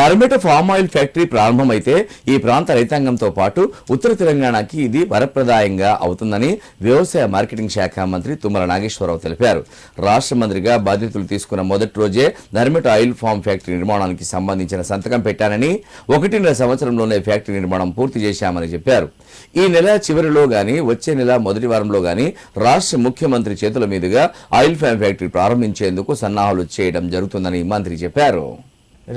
Narmetta palm oil factory ప్రారంభమైతే ఈ ప్రాంత రైతాంగంతో పాటు ఉత్తర తెలంగాణకి ఇది వరప్రదాయంగా అవుతుందని వ్యవసాయ మార్కెటింగ్ శాఖ మంత్రి తుమ్మల నాగేశ్వరరావు తెలిపారు. రాష్ట్ర మంత్రిగా బాధ్యతలు తీసుకున్న మొదటి రోజే నర్మెట ఆయిల్ ఫామ్ ఫ్యాక్టరీ నిర్మాణానికి సంబంధించిన సంతకం పెట్టానని, 1.5 సంవత్సరంలోనే ఫ్యాక్టరీ నిర్మాణం పూర్తి చేశామని చెప్పారు. ఈ నెల చివరిలో గాని వచ్చే నెల మొదటి వారంలో గాని రాష్ట్ర ముఖ్యమంత్రి చేతుల మీదుగా ఆయిల్ ఫామ్ ఫ్యాక్టరీ ప్రారంభించేందుకు సన్నాహాలు చేయడం జరుగుతుందని మంత్రి చెప్పారు.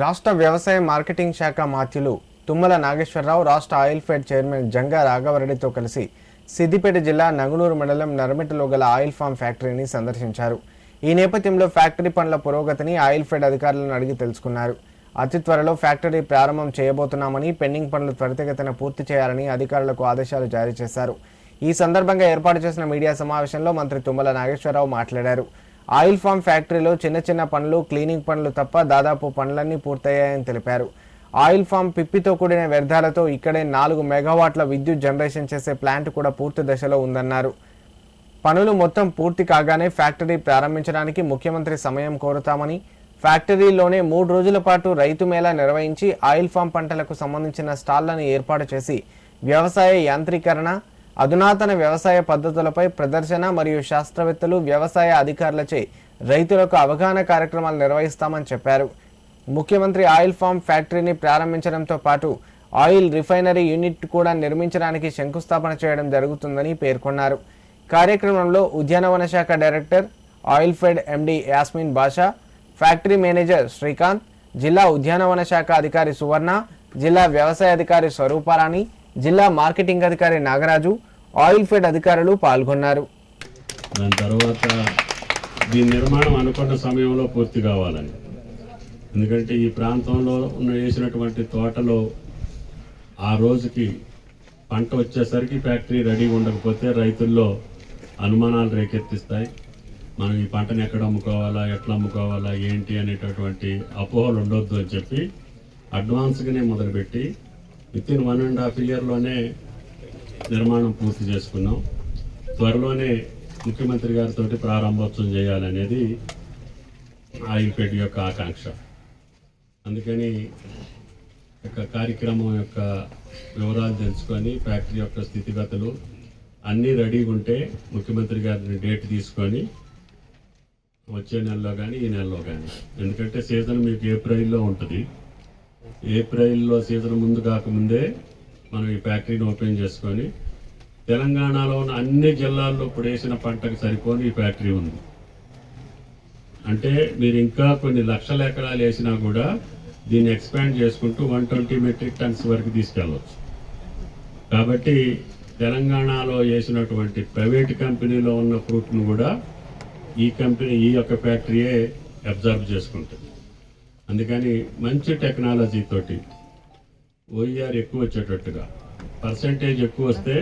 రాష్ట్ర వ్యవసాయ మార్కెటింగ్ శాఖ మాత్యులు తుమ్మల నాగేశ్వరరావు రాష్ట్ర ఆయిల్ ఫెడ్ చైర్మన్ జంగా రాఘవరెడ్డితో కలిసి సిద్దిపేట జిల్లా నంగునూరు మండలం నర్మెటలో గల ఆయిల్ ఫామ్ ఫ్యాక్టరీని సందర్శించారు. ఈ నేపథ్యంలో ఫ్యాక్టరీ పనుల పురోగతిని ఆయిల్ ఫెడ్ అధికారులను అడిగి తెలుసుకున్నారు. అతి త్వరలో ఫ్యాక్టరీ ప్రారంభం చేయబోతున్నామని, పెండింగ్ పనులు త్వరితగతిన పూర్తి చేయాలని అధికారులకు ఆదేశాలు జారీ చేశారు. ఈ సందర్భంగా ఏర్పాటు చేసిన మీడియా సమావేశంలో మంత్రి తుమ్మల నాగేశ్వరరావు మాట్లాడారు. ఆయిల్ ఫామ్ ఫ్యాక్టరీలో చిన్న పనులు, క్లీనింగ్ పనులు తప్ప దాదాపు పనులన్నీ పూర్తయ్యాయని తెలిపారు. ఆయిల్ ఫామ్ పిప్పితో కూడిన వ్యర్థాలతో ఇక్కడే 4 మెగావాట్ల విద్యుత్ జనరేషన్ చేసే ప్లాంట్ కూడా పూర్తి దశలో ఉందన్నారు. పనులు మొత్తం పూర్తి కాగానే ఫ్యాక్టరీ ప్రారంభించడానికి ముఖ్యమంత్రి సమయం కోరుతామని, ఫ్యాక్టరీలోనే 3 రోజుల పాటు రైతు మేళా నిర్వహించి ఆయిల్ ఫామ్ పంటలకు సంబంధించిన స్టాళ్లను ఏర్పాటు చేసి వ్యవసాయ యాంత్రీకరణ, అధునాతన వ్యవసాయ పద్ధతులపై ప్రదర్శన మరియు శాస్త్రవేత్తలు, వ్యవసాయ అధికారులచే రైతులకు అవగాహన కార్యక్రమాలు నిర్వహిస్తామని చెప్పారు. ముఖ్యమంత్రి ఆయిల్ ఫామ్ ఫ్యాక్టరీని ప్రారంభించడంతో పాటు ఆయిల్ రిఫైనరీ యూనిట్ కూడా నిర్మించడానికి శంకుస్థాపన చేయడం జరుగుతుందని పేర్కొన్నారు. కార్యక్రమంలో ఉద్యానవన శాఖ డైరెక్టర్, ఆయిల్ ఫెడ్ ఎండి యాస్మిన్ బాషా, ఫ్యాక్టరీ మేనేజర్ శ్రీకాంత్, జిల్లా ఉద్యానవన శాఖ అధికారి సువర్ణ, జిల్లా వ్యవసాయ అధికారి స్వరూపారాణి, జిల్లా మార్కెటింగ్ అధికారి నాగరాజు, ఆయిల్ ఫెడ్ అధికారులు పాల్గొన్నారు. దాని తర్వాత దీని నిర్మాణం అనుకున్న సమయంలో పూర్తి కావాలని, ఎందుకంటే ఈ ప్రాంతంలో వేసినటువంటి తోటలో ఆ రోజుకి పంట వచ్చేసరికి ఫ్యాక్టరీ రెడీగా ఉండకపోతే రైతుల్లో అనుమానాలు రేకెత్తిస్తాయి. మనం ఈ పంటను ఎక్కడ అమ్ముకోవాలా, ఎట్లా అమ్ముకోవాలా, ఏంటి అనేటటువంటి అపోహలు ఉండొద్దు అని చెప్పి అడ్వాన్స్గానే మొదలుపెట్టి వితిన్ 1.5 ఇయర్లోనే నిర్మాణం పూర్తి చేసుకున్నాం. త్వరలోనే ముఖ్యమంత్రి గారితో ప్రారంభోత్సవం చేయాలనేది ఆయిల్ ఫెడ్ యొక్క ఆకాంక్ష. అందుకని కార్యక్రమం యొక్క వివరాలు తెలుసుకొని ఫ్యాక్టరీ యొక్క స్థితిగతులు అన్నీ రెడీగా ఉంటే ముఖ్యమంత్రి గారిని డేట్ తీసుకొని వచ్చే నెలలో కానీ ఈ నెలలో కానీ, ఎందుకంటే సీజన్ మీకు ఏప్రిల్లో ఉంటుంది. ఏప్రిల్లో సీజన్ ముందు కాకముందే మనం ఈ ఫ్యాక్టరీని ఓపెన్ చేసుకొని తెలంగాణలో ఉన్న అన్ని జిల్లాల్లో ఇప్పుడు వేసిన పంటకు సరిపోని ఈ ఫ్యాక్టరీ ఉంది. అంటే మీరు ఇంకా కొన్ని లక్షల ఎకరాలు వేసినా కూడా దీన్ని ఎక్స్పాండ్ చేసుకుంటూ 120 మెట్రిక్ టన్స్ వరకు తీసుకెళ్ళవచ్చు. కాబట్టి తెలంగాణలో వేసినటువంటి ప్రైవేట్ కంపెనీలో ఉన్న ఫ్రూట్ను కూడా ఈ యొక్క ఫ్యాక్టరీయే అబ్జర్వ్ చేసుకుంటుంది. అందుకని మంచి టెక్నాలజీ తోటి ఓఈఆర్ ఎక్కువ వచ్చేటట్టుగా, పర్సెంటేజ్ ఎక్కువ వస్తే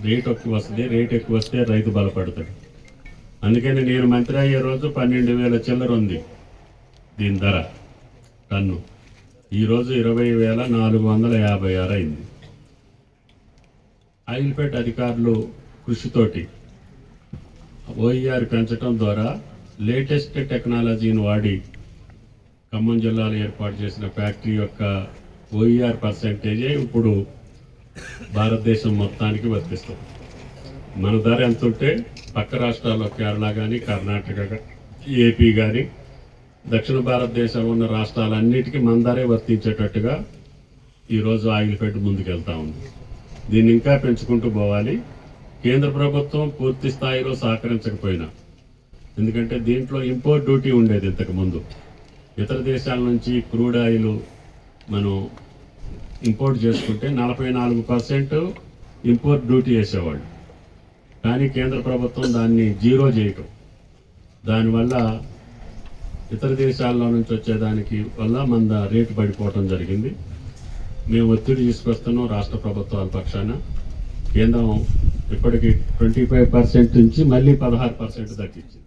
రేట్ ఎక్కువ వస్తుంది, రేట్ ఎక్కువ వస్తే రైతు బలపడతాడు. అందుకని నేను మంత్రి అయ్యే రోజు 12,000 చిల్లర ఉంది దీని ధర టన్ను. ఈరోజు 20,456 అయింది. ఆయిల్ ఫెడ్ అధికారులు కృషితోటి ఓఈఆర్ పెంచడం ద్వారా లేటెస్ట్ టెక్నాలజీని వాడి ఖమ్మం జిల్లాలో ఏర్పాటు చేసిన ఫ్యాక్టరీ యొక్క ఓఈఆర్ పర్సెంటేజే ఇప్పుడు భారతదేశం మొత్తానికి వర్తిస్తుంది. మన ధర ఎంత ఉంటే పక్క రాష్ట్రాల్లో కేరళ కానీ, కర్ణాటక, ఏపీ కానీ, దక్షిణ భారతదేశంలో ఉన్న రాష్ట్రాలన్నిటికీ మన ధరే వర్తించేటట్టుగా ఈరోజు ఆయిల్ ఫెడ్ ముందుకెళ్తా ఉంది. దీన్ని ఇంకా పెంచుకుంటూ పోవాలి. కేంద్ర ప్రభుత్వం పూర్తి స్థాయిలో సహకరించకపోయినా, ఎందుకంటే దీంట్లో ఇంపోర్ట్ డ్యూటీ ఉండేది ఇంతకుముందు. ఇతర దేశాల నుంచి క్రూడ్ ఆయిల్ మనం ఇంపోర్ట్ చేసుకుంటే 44% ఇంపోర్ట్ డ్యూటీ వేసేవాళ్ళు. కానీ కేంద్ర ప్రభుత్వం దాన్ని జీరో చేయటం, దానివల్ల ఇతర దేశాల్లో నుంచి వచ్చేదానికి వల్ల మన రేటు పడిపోవటం జరిగింది. మేము ఒత్తిడి తీసుకొస్తున్నాం రాష్ట్ర ప్రభుత్వాల పక్షాన. కేంద్రం ఇప్పటికీ 25% నుంచి మళ్ళీ 16% తగ్గించింది.